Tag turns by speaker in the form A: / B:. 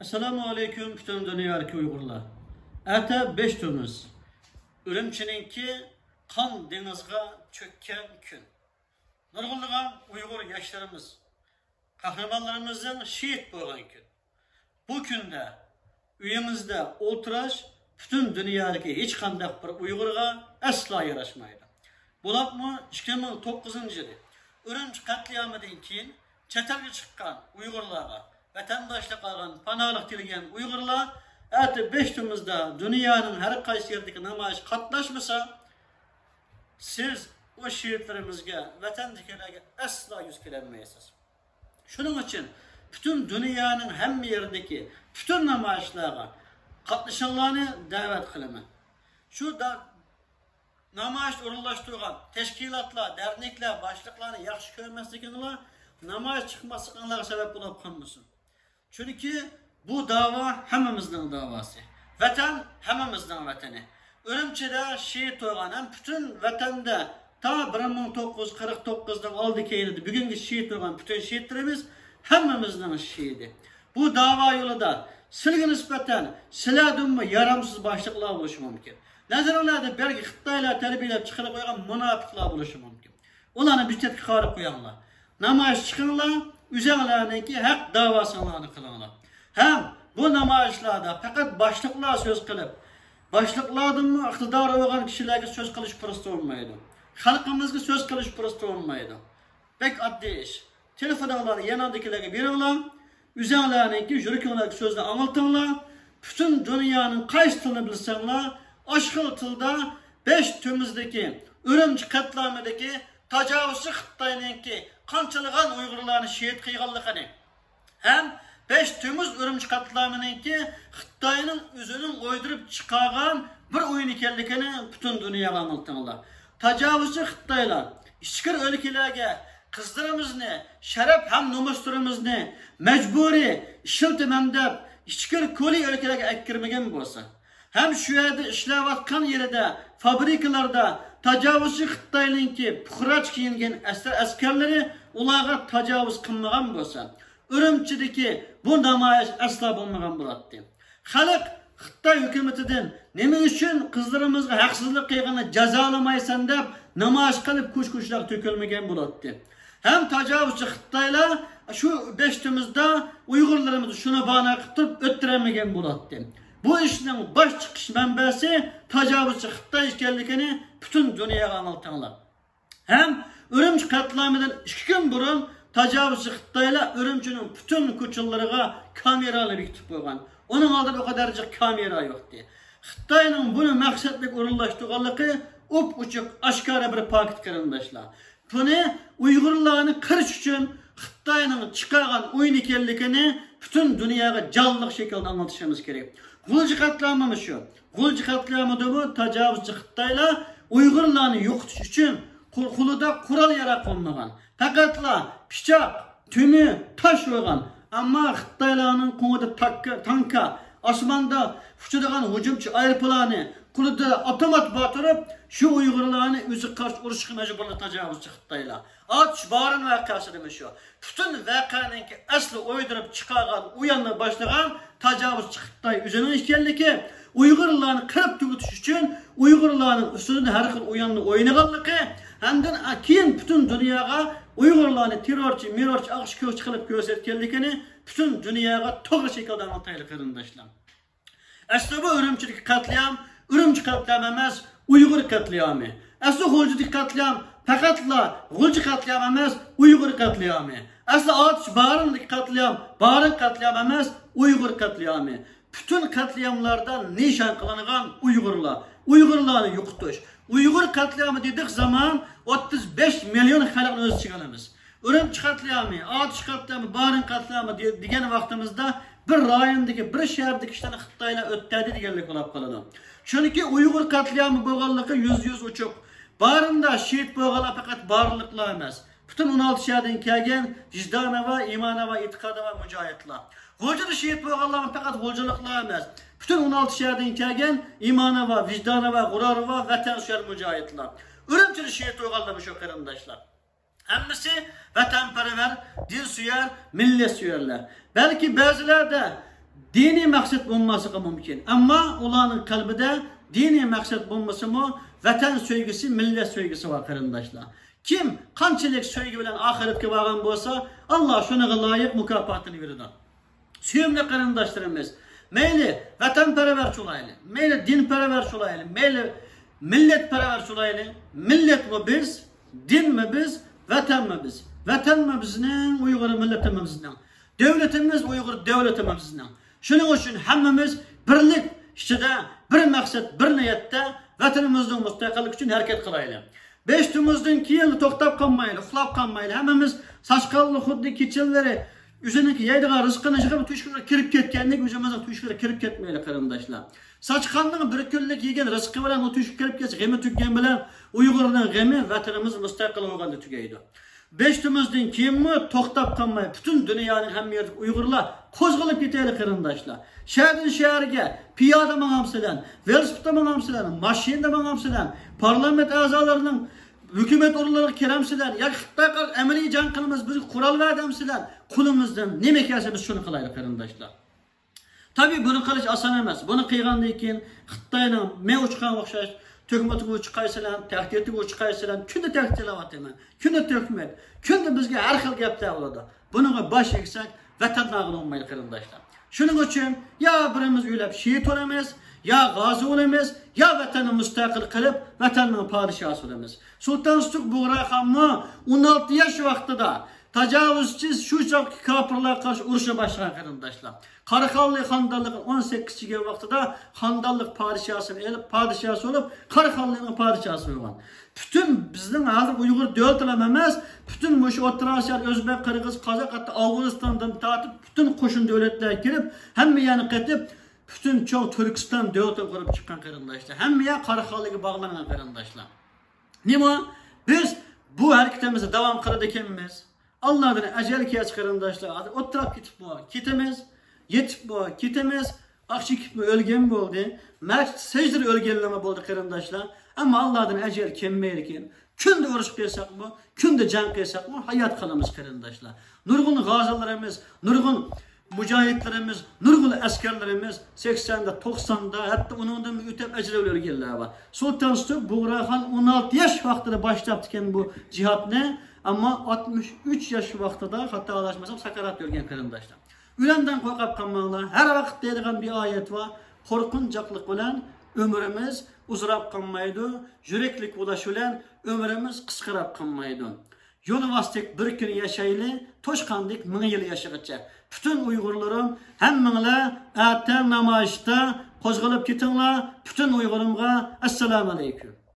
A: Assalamu aleyküm bütün dünyadaki Uygurlar. Ata 5 Temmuz. Ürümçininki kan denizge çökken gün. Nurgulluğun Uygur yaşlarımız, kahramanlarımızın şehit bolgan gün. Bu günde üyemizde olturaş bütün dünyadaki hiç kandak bir Uygur'a asla yaraşmaydı. Bulak mı 2009 yılı Ürümçi katliamından keyin çetelge çıkan Uygurlarga vatandaşlık algan, panalık dilgen Uygurlar ati 5 Temmuz'da dünyanın her qaysi yerdeki namayış katlaşmasa siz o şehitlerimizge, vatandaşlarga asla yüz kelenmeyesiz. Şunun için bütün dünyanın hem yerdeki bütün namayışlarga katlaşanlarını davet kılımı. Şu da namayış orunlaştırgan teşkilatlar, dernekler, başlıklarını yaxşı görmezlikinler namayış çıkması kanlara sebep bulup kalmasın. Çünkü bu dava hemimizden davası. Vatan hemimizden vatanı. Ürümçi'de şehit olgan hem bütün vatanda ta 1949'dan aldı keyinidi bugünkü şehit olgan bütün şehitlerimiz hemimizden şehidi. Bu dava yolunda silgi nispeten siladımı yaramsız başlıklar buluşu mümkün. Nazarlarda belki Xitaylar terbiyelep çıkarıp koygan münafıklar buluşu mümkün. Onları bir tetki karıp koyanlar. Namayış çıkınlar, üzerlerindeki hak davasını kılınlar. Hem bu namayışlarda fakat başlıklar söz kılıp, başlıklardan mı iktidar olan kişilerge söz kılış prosto olmaydı. Halkımızga söz kılış prosto olmaydı. Pek addi iş. Telefonlarını yanındakilerge veriyorlar, üzerlerindeki jüriklerindeki sözleri anlatırlar. Bütün dünyanın kaç tılını bilsenler, aşkıl tılda 5 Temmuz'daki Ürümçi katliamındaki tacavuzçı Xitay'ınki kançılıgan Uygurlarını şehit kıygallıqını hem 5 Temmuz Ürümçi katliamındaki Xitay'ın üzünün oydurup çıkargan bir oyun ikenlikini bütün dünyaya anlatırlar. Tacavuzçı Xitaylar işçikir ülkelerge kızlarımızını, şeref hem numusturumuzni mecburi işiltimendep işçikir koli ülkelerge ekkirmegen bolsa hem şu yerde işlevatkan yerinde fabrikalarda tacavuzçı Xitay'ınki puhraç kiyingen askerleri ularga tacavuz kılmagan bolsa Ürümçideki bu namayış asla bulmagan bulattı. Halk Xitay hükümetinden neme üçün kızlarımızga haksızlık kıygını cezalamaysan dep namayış kılıp kuş-kuşlar tökülmegen bulattı. Hem tacavuzçı Xitaylar şu 5 Temmuz'da Uygurlarımızı şuna bana kıtıp öttüremegen bulattı. Bu işin baş çıkış menbesi tacavuzçı Xitay işgallikini bütün dünyaya anlatanlar. Hem Ürümçi katliamından 2 gün burun tacavuzçı Xitaylar Ürümçi'nin bütün koçullarına kameralı bitip koygan. Onun altında o kadarcık kamera yoktu. Xitay'ın bunu maksatlık urullaştırganlığı uçuk aşkara bir paket karındaşlar. Bunu Uygurlarını kırış için Xitay'ın çıkargan oyun ikenlikini bütün dünyaya canlılık şekilde anlatışımız gerek. Gulcu katliamı şu. Gulcu katliamı da bu tacavuzçı Xitaylar Uygurlarını yokutuş için kuluda kural yaratılmagan. Fakatla piçak, tümü, taş olgan. Ama Xitaylarının konuda tanka, asmanda fıçıdığın hücumçu ayrıpılarını kuluda otomat batırıp şu Uygurlarını özü karşı uruşku mecburlu tacavuzçı Xitaylar. Aç bağırın vakası demiş şu. Bütün vakanın ki aslı oydurup çıkargan, uyanla başlayan tacavuzçı Xitay üzerine işkenliki Uygurlarını kırıp tübütüş için Uygurlarının üstünde her kıl uyanlı oynaganlığı hem de keyin bütün dünyaya Uygurlarını terörçü, mirörçü, ağış köşü kılıp gösterkenlikini bütün dünyaya toğru şekilde anlataylı kırındaşlar. Aslında bu Ürümçi'deki katliam, Ürümçi katliam emez, Uygur katliamı. Aslında Gulcu'daki katliam, fakatla Gulcu katliam emez, Uygur katliamı. Aslında Atış Bağrı'ndaki katliam, Bağrı'nın katliam emez, Uygur katliamı. Bütün katliamlardan nişan kılanıgan Uygurlar. Uygurlarını yokutuş. Uygur katliamı dedik zaman 35 milyon halkın özü çıkanımız. Ürümçi katliamı, Atış katliamı, Bağrı'nın katliamı degen vaktimizde bir rayondaki, bir şehirde kişilerini Xitaylar öttedi degenlik olap kaladı. Çünkü Uygur katliamı boğallığı yüz uçuk. Bağrı'nda şehit boğalar fakat bağırlıklar emez. Bütün 16 şehirden kelgen vicdanava, imanava, itikadava mücahitler. Gulcu'da şehit boğalar fakat gulculuklar emez. Bütün 16 şehirden kelgen imanava, vicdanava, gurarava, vatansever mücahitler. Ürümçi'de şehit boğalar şu karındaşlar. Hemmisi vatanperver, din süyer, millet süyerler. Belki bazılar da dini maksat olması mümkün. Ama olanın kalbide dini maksat olması mı? Vatan söygüsü, millet söygüsü var kardeşler. Kim kançılık söygü bilen ahiretke vargan bolsa Allah şuna layık mükafatını verir. Süyümlü kardeşlerimiz, meyli vatanperver olaylı, meyli dinperver olaylı, meyli milletperver olaylı, millet mi biz, din mi biz, vatan mı biz? Vatan mı bizden, Uygur milletimiz devletimiz Uygur devletimizden. Şunun için hemmimiz birlik işte bir maksat, bir niyette vatanımızın müstakillik için hareket kılaylı. 5 Temmuz'dan yılı toktap kalmaylı, uxlap kalmaylı. Hemmimiz saçkallı huddi keçilleri üzerindeki yaydığa rızkını çıkıp tuşkura kirip ketkenlik üzerimize tuşkura kirip ketmeyle kardeşler. Saçkanlığın bir küllük yegen rızkı bilen o tuşkura kirip ketsi gemi tükken bilen Uygur'un gemi vatanımız müstakil olğanda tükeydi. 5 Temmuz'dan keyin mi toktap kalmayı bütün dünyanın hem yerdeki Uygurlar kozgalıp giteyli kardeşler. Şehirden şehirge piyada manamsılan, velosipede manamsılan, maşinede manamsılan, parlament azalarının hükümet orulları keremsiler, yakıtta emeli can kılımız bizi kural verdemsiler, kulumuzdan ne mekyası biz şunu kılaydık kardeşler. Tabi bunu kılıç asan emez. Bunu kıyğandayken Xitayla me uçkan okşaş, tökmeti bu çıkaysalan, tehdidi bu çıkaysalan, künde tehditler var hemen. Künde tökmet, künde bizge her xil gaplar oladı. Bununla baş eksek vatan dağın olmayı kardeşler. Şunun için ya birimiz öylep şehit olamaz, ya gazi olamaz, ya vatanı müstakil kılıp vatanın padişahı olamaz. Sultan Stuk Buğra Han'ı 16 yaş vaxtıda tecavüzçiz şu çabki kapırlar karşı uruşa başlayan kardeşler. Karakallı Handallık 18 yıl vaxtıda Handallık padişahısını elip padişahı olup Karakallı'nın padişahı olan. Bütün bizden hazır Uygur devletlememez, bütün bu şu Otrasiyar, Özbek, Kırgız, Kazak hatta Avganistan'dan tatıp bütün koşun devletler girip hem yani ketip bütün çok Türkistan devleti kurup çıkan kardeşler. Hem ya Karakallı'ya bağlanan kardeşler. Nima? Biz bu hareketimize devam kıladıkimiz Allah'tan ecel kıyas kardeşler. O taraf gitip bu kitemiz, yetip bu kitemiz, akşik bu ölgen oldu. Mert secdir ölgenleme oldu kardeşler. Ama Allah'tan ecel kemmeyirken künde oruç kıysak mı, künde can kıysak mı hayat kalımız kardeşler. Nurgun gazalarımız, nurgun mücahitlerimiz, nurgun askerlerimiz 80'de, 90'da hatta onun ötep ecel ölgenler var. Sultan Stuk Buğra Han 16 yaş vaxtında başlattı bu cihat ne? Ama 63 yaş vaxtıda hatta alaşmasam sakarat ölgen kardeşler. Ülenden korkap kalmalar, her vakit deyilgen bir ayet var. Korkuncaklık olan ömrümüz uzurap kalmaydı. Yüreklik ulaşılan ömrümüz kıskarap kalmaydı. Yolu vastık bir gün yaşaylı, toşkandık 1000 yıl yaşayacak. Bütün Uygurlarım hemminle erten namayışta kozgalıp gitinler. Bütün Uygurumga Esselamu Aleyküm.